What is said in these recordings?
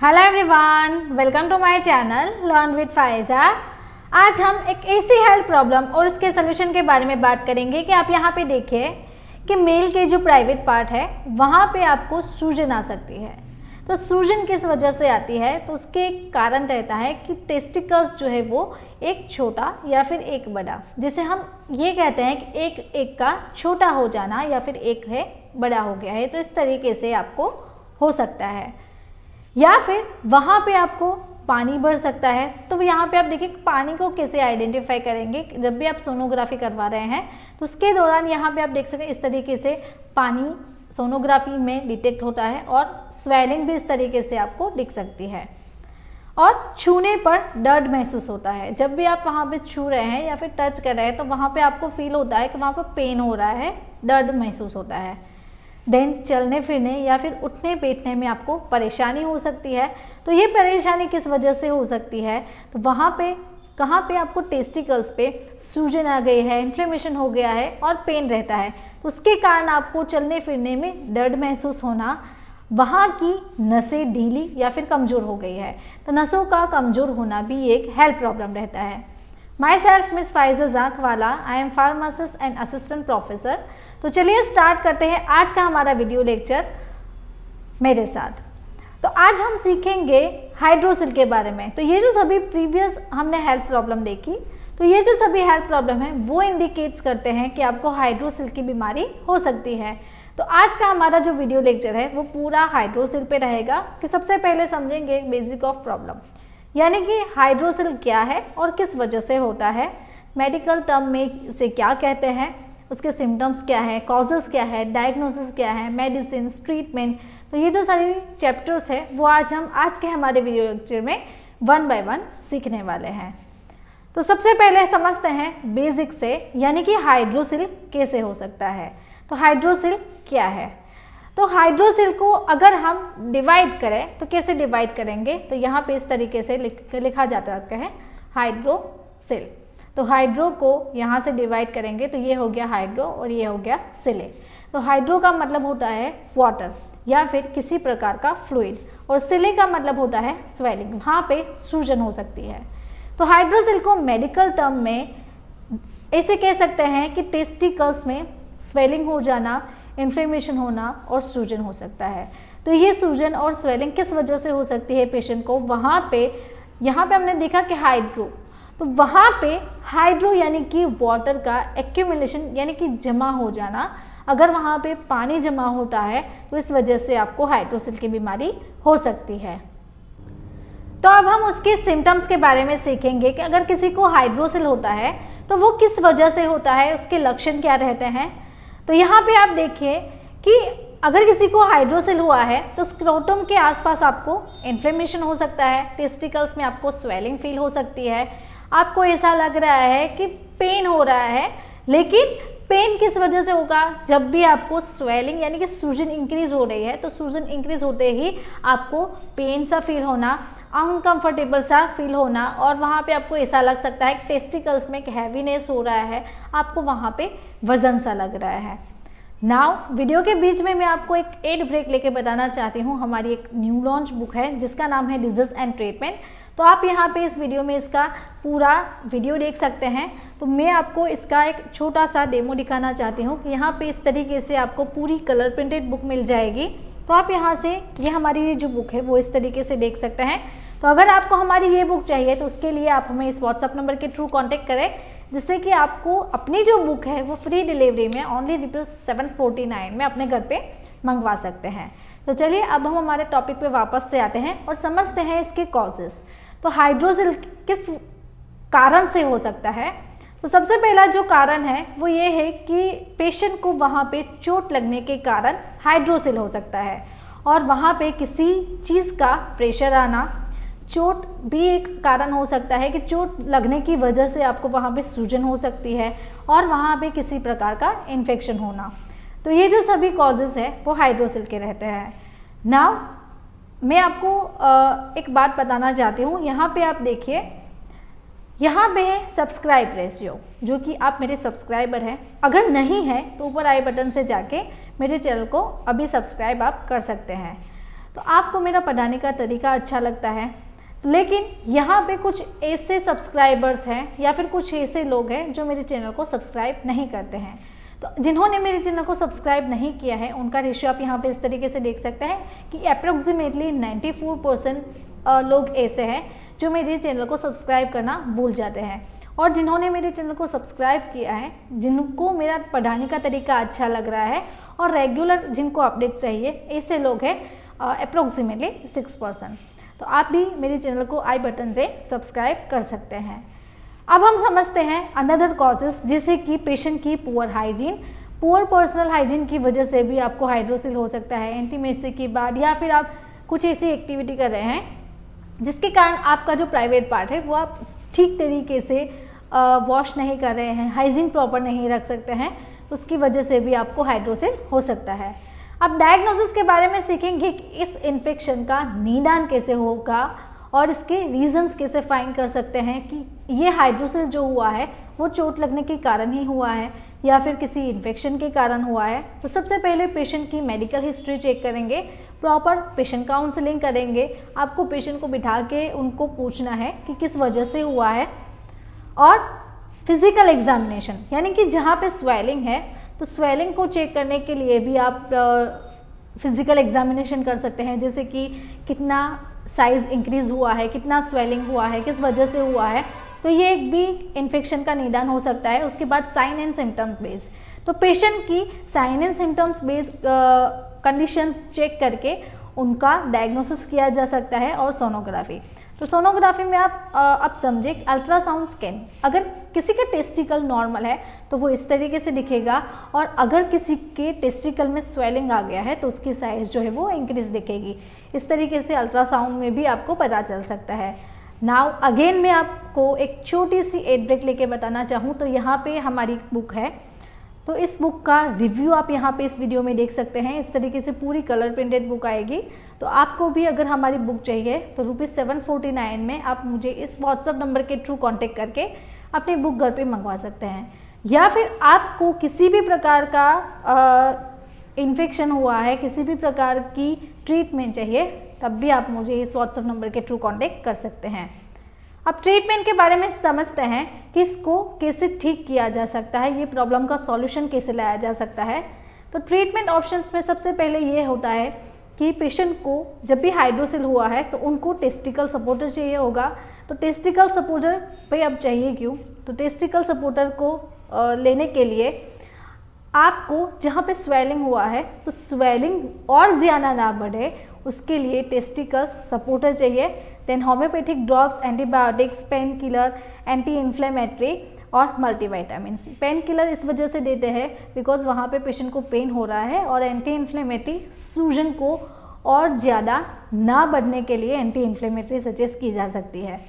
Hello everyone, welcome to my channel learn with Faiza. आज हम एक ऐसी हेल्थ प्रॉब्लम और इसके सोल्यूशन के बारे में बात करेंगे कि आप यहाँ पे देखिए कि मेल के जो प्राइवेट पार्ट है वहाँ पे आपको सूजन आ सकती है। तो सूजन किस वजह से आती है, तो उसके एक कारण रहता है कि टेस्टिकल्स जो है वो एक छोटा या फिर एक बड़ा, जिसे हम ये कहते हैं कि एक का छोटा हो जाना या फिर एक है बड़ा हो गया है। तो इस तरीके से आपको हो सकता है, या फिर वहाँ पे आपको पानी बढ़ सकता है। तो यहाँ पे आप देखिए पानी को कैसे आइडेंटिफाई करेंगे। जब भी आप सोनोग्राफी करवा रहे हैं तो उसके दौरान यहाँ पे आप देख सकते हैं इस तरीके से पानी सोनोग्राफी में डिटेक्ट होता है और स्वेलिंग भी इस तरीके से आपको दिख सकती है। और छूने पर दर्द महसूस होता है। जब भी आप वहाँ पे छू रहे हैं या फिर टच कर रहे हैं तो वहाँ पे आपको फील होता है कि वहाँ पर पेन हो रहा है, दर्द महसूस होता है। देन चलने फिरने या फिर उठने बैठने में आपको परेशानी हो सकती है। तो ये परेशानी किस वजह से हो सकती है, तो वहाँ पे कहाँ पे आपको टेस्टिकल्स पे सूजन आ गई है, इन्फ्लेमेशन हो गया है और पेन रहता है, तो उसके कारण आपको चलने फिरने में दर्द महसूस होना, वहाँ की नसें ढीली या फिर कमज़ोर हो गई है। तो नसों का कमज़ोर होना भी एक हेल्थ प्रॉब्लम रहता है। Myself miss Faiza Jakwala, I am pharmacist and assistant professor. तो चलिए स्टार्ट करते हैं आज का हमारा वीडियो लेक्चर मेरे साथ। तो आज हम सीखेंगे हाइड्रोसिल के बारे में। तो ये जो सभी प्रीवियस हमने हेल्थ प्रॉब्लम देखी, तो ये जो सभी हेल्थ प्रॉब्लम है वो इंडिकेट्स करते हैं कि आपको हाइड्रोसिल की बीमारी हो सकती है। तो आज का हमारा जो वीडियो लेक्चर है वो पूरा हाइड्रोसिल पे रहेगा कि सबसे पहले समझेंगे बेसिक ऑफ प्रॉब्लम, यानी कि हाइड्रोसिल क्या है और किस वजह से होता है, मेडिकल टर्म में इसे क्या कहते हैं, उसके सिम्टम्स क्या है, कॉजेज़ क्या है, डायग्नोसिस क्या है, मेडिसिन, ट्रीटमेंट। तो ये जो सारी चैप्टर्स है वो आज के हमारे वीडियो लेक्चर में 1 बाय 1 सीखने वाले हैं। तो सबसे पहले समझते हैं बेसिक से, यानी कि हाइड्रोसिल कैसे हो सकता है। तो हाइड्रोसिल क्या है, तो हाइड्रोसिल को अगर हम डिवाइड करें तो कैसे डिवाइड करेंगे, तो यहाँ पे इस तरीके से लिखा जाता है हाइड्रोसिल। तो हाइड्रो को यहाँ से डिवाइड करेंगे तो ये हो गया हाइड्रो और ये हो गया सिले। तो हाइड्रो का मतलब होता है वाटर या फिर किसी प्रकार का फ्लूइड, और सिले का मतलब होता है स्वेलिंग, वहाँ पे सूजन हो सकती है। तो हाइड्रोसिल को मेडिकल टर्म में ऐसे कह सकते हैं कि टेस्टिकल्स में स्वेलिंग हो जाना, इन्फ्लेमेशन होना और सूजन हो सकता है। तो ये सूजन और स्वेलिंग किस वजह से हो सकती है पेशेंट को, वहाँ पे यहाँ पे हमने देखा कि हाइड्रो, तो वहाँ पे हाइड्रो यानी कि वाटर का एक्यूमुलेशन यानी कि जमा हो जाना, अगर वहाँ पे पानी जमा होता है तो इस वजह से आपको हाइड्रोसिल की बीमारी हो सकती है। तो अब हम उसके सिम्टम्स के बारे में सीखेंगे कि अगर किसी को हाइड्रोसिल होता है तो वो किस वजह से होता है, उसके लक्षण क्या रहते हैं। तो यहाँ पे आप देखिए कि अगर किसी को हाइड्रोसिल हुआ है तो स्क्रोटम के आसपास आपको इन्फ्लेमेशन हो सकता है, टेस्टिकल्स में आपको स्वेलिंग फील हो सकती है, आपको ऐसा लग रहा है कि पेन हो रहा है। लेकिन पेन किस वजह से होगा, जब भी आपको स्वेलिंग यानी कि सूजन इंक्रीज हो रही है, तो सूजन इंक्रीज होते ही आपको पेन सा फील होना, अनकंफर्टेबल सा फील होना, और वहाँ पे आपको ऐसा लग सकता है कि टेस्टिकल्स में एक हैवीनेस हो रहा है, आपको वहाँ पे वजन सा लग रहा है। नाउ वीडियो के बीच में मैं आपको एक एड ब्रेक लेके बताना चाहती हूँ। हमारी एक न्यू लॉन्च बुक है जिसका नाम है डिजीज एंड ट्रीटमेंट। तो आप यहाँ पे इस वीडियो में इसका पूरा वीडियो देख सकते हैं। तो मैं आपको इसका एक छोटा सा डेमो दिखाना चाहती हूँ कि यहाँ पे इस तरीके से आपको पूरी कलर प्रिंटेड बुक मिल जाएगी। तो आप यहाँ से ये हमारी जो बुक है वो इस तरीके से देख सकते हैं। तो अगर आपको हमारी ये बुक चाहिए तो उसके लिए आप हमें इस व्हाट्सअप नंबर के थ्रू कॉन्टेक्ट करें, जिससे कि आपको अपनी जो बुक है वो फ्री डिलीवरी में ओनली ₹749 में अपने घर पे मंगवा सकते हैं। तो चलिए अब हम हमारे टॉपिक पे वापस से आते हैं और समझते हैं इसके कॉजेस। तो हाइड्रोसिल किस कारण से हो सकता है, तो सबसे पहला जो कारण है वो ये है कि पेशेंट को वहाँ पे चोट लगने के कारण हाइड्रोसिल हो सकता है, और वहाँ पे किसी चीज़ का प्रेशर आना, चोट भी एक कारण हो सकता है कि चोट लगने की वजह से आपको वहाँ पे सूजन हो सकती है, और वहाँ पे किसी प्रकार का इन्फेक्शन होना। तो ये जो सभी कॉजेज़ है वो हाइड्रोसिल के रहते हैं। नाउ मैं आपको एक बात बताना चाहती हूँ। यहाँ पे आप देखिए, यहाँ पे है सब्सक्राइब रेशियो, जो कि आप मेरे सब्सक्राइबर हैं। अगर नहीं है तो ऊपर आई बटन से जाके मेरे चैनल को अभी सब्सक्राइब आप कर सकते हैं। तो आपको मेरा पढ़ाने का तरीका अच्छा लगता है, लेकिन यहाँ पे कुछ ऐसे सब्सक्राइबर्स हैं या फिर कुछ ऐसे लोग हैं जो मेरे चैनल को सब्सक्राइब नहीं करते हैं। तो जिन्होंने मेरे चैनल को सब्सक्राइब नहीं किया है उनका रेशियो आप यहाँ पे इस तरीके से देख सकते हैं कि अप्रोक्सीमेटली 94% लोग ऐसे हैं जो मेरे चैनल को सब्सक्राइब करना भूल जाते हैं। और जिन्होंने मेरे चैनल को सब्सक्राइब किया है, जिनको मेरा पढ़ाने का तरीका अच्छा लग रहा है और रेगुलर जिनको अपडेट चाहिए, ऐसे लोग हैं अप्रोक्सीमेटली 6%। तो आप भी मेरे चैनल को आई बटन से सब्सक्राइब कर सकते हैं। अब हम समझते हैं अनदर कॉजेस, जैसे कि पेशेंट की poor hygiene. Poor personal hygiene की वजह से भी आपको हाइड्रोसिल हो सकता है इंटीमेसी के बाद, या फिर आप कुछ ऐसी एक्टिविटी कर रहे हैं जिसके कारण आपका जो प्राइवेट पार्ट है वो आप ठीक तरीके से वॉश नहीं कर रहे हैं, हाइजीन प्रॉपर नहीं रख सकते हैं, उसकी वजह से भी आपको हाइड्रोसिल हो सकता है। अब डायग्नोसिस के बारे में सीखेंगे कि इस इन्फेक्शन का निदान कैसे होगा और इसके रीजंस कैसे फाइंड कर सकते हैं कि ये हाइड्रोसिल जो हुआ है वो चोट लगने के कारण ही हुआ है या फिर किसी इन्फेक्शन के कारण हुआ है। तो सबसे पहले पेशेंट की मेडिकल हिस्ट्री चेक करेंगे, प्रॉपर पेशेंट काउंसलिंग करेंगे। आपको पेशेंट को बिठा के उनको पूछना है कि किस वजह से हुआ है। और फिजिकल एग्जामिनेशन, यानी कि जहाँ पे स्वेलिंग है तो स्वेलिंग को चेक करने के लिए भी आप फिजिकल एग्जामिनेशन कर सकते हैं, जैसे कि कितना साइज इंक्रीज हुआ है, कितना स्वेलिंग हुआ है, किस वजह से हुआ है। तो ये एक भी इन्फेक्शन का निदान हो सकता है। उसके बाद साइन एंड सिम्टम्स बेस्ड, तो पेशेंट की sign and symptoms based conditions check करके उनका डायग्नोसिस किया जा सकता है। और सोनोग्राफी, तो सोनोग्राफी में आप अब समझे अल्ट्रासाउंड स्कैन, अगर किसी का टेस्टिकल नॉर्मल है तो वो इस तरीके से दिखेगा, और अगर किसी के टेस्टिकल में स्वेलिंग आ गया है तो उसकी साइज जो है वो इंक्रीज दिखेगी। इस तरीके से अल्ट्रासाउंड में भी आपको पता चल सकता है। नाउ अगेन मैं आपको एक छोटी सी एड ब्रेक लेके बताना चाहूँ तो यहाँ पे हमारी बुक है, तो इस बुक का रिव्यू आप यहाँ पे इस वीडियो में देख सकते हैं। इस तरीके से पूरी कलर प्रिंटेड बुक आएगी। तो आपको भी अगर हमारी बुक चाहिए तो ₹749 में आप मुझे इस व्हाट्सअप नंबर के थ्रू कांटेक्ट करके अपनी बुक घर पे मंगवा सकते हैं। या फिर आपको किसी भी प्रकार का इन्फेक्शन हुआ है, किसी भी प्रकार की ट्रीटमेंट चाहिए, तब भी आप मुझे इस व्हाट्सअप नंबर के थ्रू कांटेक्ट कर सकते हैं। अब ट्रीटमेंट के बारे में समझते हैं कि इसको कैसे ठीक किया जा सकता है, ये प्रॉब्लम का सॉल्यूशन कैसे लाया जा सकता है। तो ट्रीटमेंट ऑप्शंस में सबसे पहले ये होता है कि पेशेंट को जब भी हाइड्रोसिल हुआ है तो उनको टेस्टिकल सपोर्टर चाहिए होगा। तो टेस्टिकल सपोर्टर पे अब चाहिए क्यों, तो टेस्टिकल सपोर्टर को लेने के लिए आपको जहाँ पे स्वेलिंग हुआ है तो स्वेलिंग और ज़्यादा ना बढ़े, उसके लिए टेस्टिकल सपोर्टर चाहिए। Then homeopathic drops, antibiotics, pain killer, anti inflammatory और मल्टीविटामिन्स। पेन किलर इस वजह से देते हैं बिकॉज वहाँ पे पेशेंट को पेन हो रहा है, और एंटी इन्फ्लेमेटरी सूजन को और ज़्यादा ना बढ़ने के लिए एंटी इन्फ्लेमेटरी सजेस्ट की जा सकती है।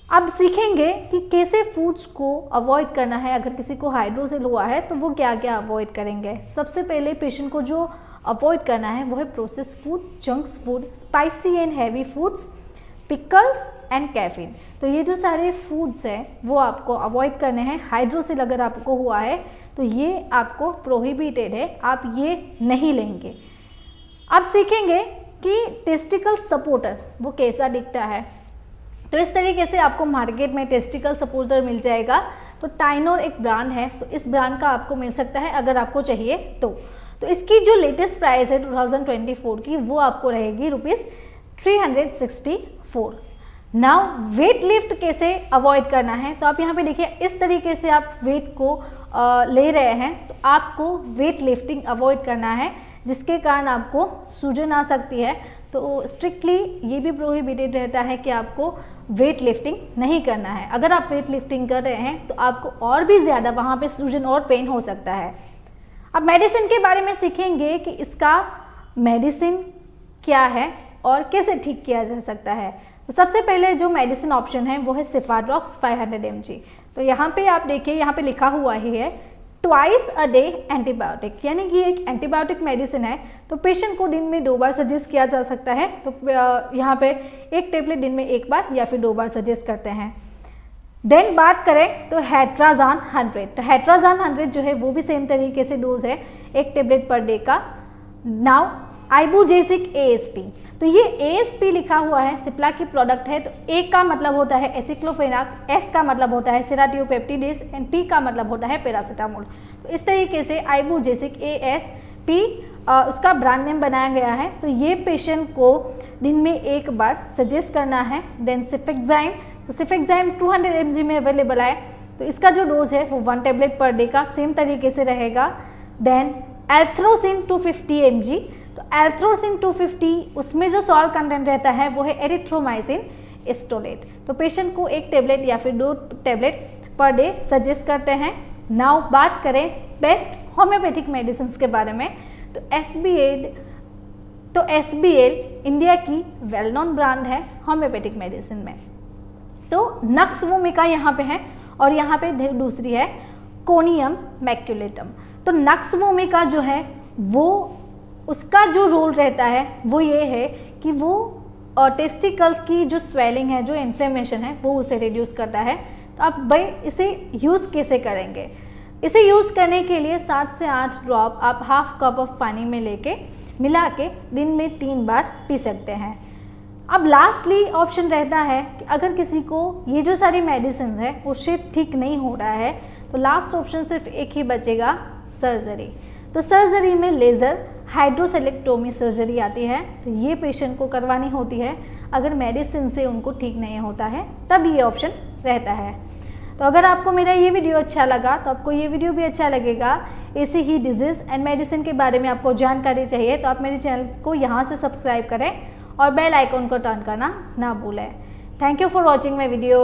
अब सीखेंगे कि कैसे फूड्स को अवॉइड करना है। अगर किसी को हाइड्रोसिल हुआ है तो वो क्या क्या अवॉइड करेंगे। सबसे पहले पेशेंट को जो अवॉइड करना है वो है processed food, junks food, spicy and heavy foods, pickles and caffeine. तो ये जो सारे फूड्स हैं वो आपको अवॉइड करने हैं। हाइड्रोसिल अगर आपको हुआ है तो ये आपको प्रोहिबिटेड है, आप ये नहीं लेंगे। अब सीखेंगे कि टेस्टिकल सपोर्टर वो कैसा दिखता है। तो इस तरीके से आपको मार्केट में टेस्टिकल सपोर्टर मिल जाएगा। तो टाइनोर एक ब्रांड है, तो इस ब्रांड का आपको मिल सकता है अगर आपको चाहिए तो इसकी जो लेटेस्ट प्राइस है 2024 की वो आपको रहेगी ₹364। नाउ वेट लिफ्ट कैसे अवॉइड करना है, तो आप यहाँ पे देखिए इस तरीके से आप वेट को ले रहे हैं, तो आपको वेट लिफ्टिंग अवॉइड करना है जिसके कारण आपको सूजन आ सकती है। तो स्ट्रिक्टली ये भी प्रोहिबिटेड रहता है कि आपको वेट लिफ्टिंग नहीं करना है। अगर आप वेट लिफ्टिंग कर रहे हैं तो आपको और भी ज़्यादा वहाँ पे सूजन और पेन हो सकता है। अब मेडिसिन के बारे में सीखेंगे कि इसका मेडिसिन क्या है और कैसे ठीक किया जा सकता है। तो सबसे पहले जो मेडिसिन ऑप्शन है वो है सिफाड्रॉक्स 500 mg। तो यहाँ पे आप देखिए, यहाँ पे लिखा हुआ ही है ट्वाइस अ डे एंटीबायोटिक, यानी कि एक एंटीबायोटिक मेडिसिन है। तो पेशेंट को दिन में 2 बार सजेस्ट किया जा सकता है। तो यहाँ पे एक टेबलेट दिन में 1 बार या फिर 2 बार सजेस्ट करते हैं। देन बात करें तो हेट्राजान 100, तो हेट्राजान 100 जो है वो भी सेम तरीके से डोज है, 1 टेबलेट पर डे का। Now Ibugesic ASP। तो ये ASP लिखा हुआ है, सिप्ला की प्रोडक्ट है। तो A का मतलब होता है एसिक्लोफेनाक, S का मतलब होता है सेराटियोपेप्टिडेस एंड P का मतलब होता है पैरासीटामोल। तो इस तरीके से आइबुजेसिक ASP उसका ब्रांड नेम बनाया गया है। तो ये पेशेंट को दिन में एक बार सजेस्ट करना है। देन सिफेक्साइम, तो सिफेक्साइम 200 mg में अवेलेबल है। तो इसका जो डोज है वो 1 टेबलेट पर डे का सेम तरीके से रहेगा। देन एल्थ्रोसिन 250 mg, तो एल्थ्रोसिन 250 उसमें जो सॉल्ट कंटेंट रहता है वो है एरिथ्रोमाइसिन एस्टोलेट। तो पेशेंट को 1 टेबलेट या फिर 2 टेबलेट पर डे सजेस्ट करते हैं। नाउ बात करें बेस्ट होम्योपैथिक मेडिसिन के बारे में। तो SBL इंडिया की वेल नोन ब्रांड है होम्योपैथिक मेडिसिन में। तो नक्स वोमिका यहाँ पे है और यहाँ पे दूसरी है कोनियम मैक्युलेटम। तो नक्स वोमिका जो है वो उसका जो रोल रहता है वो ये है कि वो टेस्टिकल्स की जो स्वेलिंग है, जो इन्फ्लेमेशन है, वो उसे रिड्यूस करता है। तो आप भाई इसे यूज़ कैसे करेंगे? इसे यूज़ करने के लिए 7 से 8 ड्रॉप आप हाफ कप ऑफ पानी में लेके मिला के दिन में 3 बार पी सकते हैं। अब लास्टली ऑप्शन रहता है कि अगर किसी को ये जो सारी मेडिसिन है उससे ठीक नहीं हो रहा है तो लास्ट ऑप्शन सिर्फ एक ही बचेगा, सर्जरी। तो सर्जरी में लेज़र हाइड्रोसेलेक्टोमी सर्जरी आती है। तो ये पेशेंट को करवानी होती है। अगर मेडिसिन से उनको ठीक नहीं होता है तब ये ऑप्शन रहता है। तो अगर आपको मेरा ये वीडियो अच्छा लगा तो आपको ये वीडियो भी अच्छा लगेगा। ऐसे ही डिजीज़ एंड मेडिसिन के बारे में आपको जानकारी चाहिए तो आप मेरे चैनल को यहाँ से सब्सक्राइब करें और बेल आइकन को टर्न करना ना भूलें। Thank you for watching my video.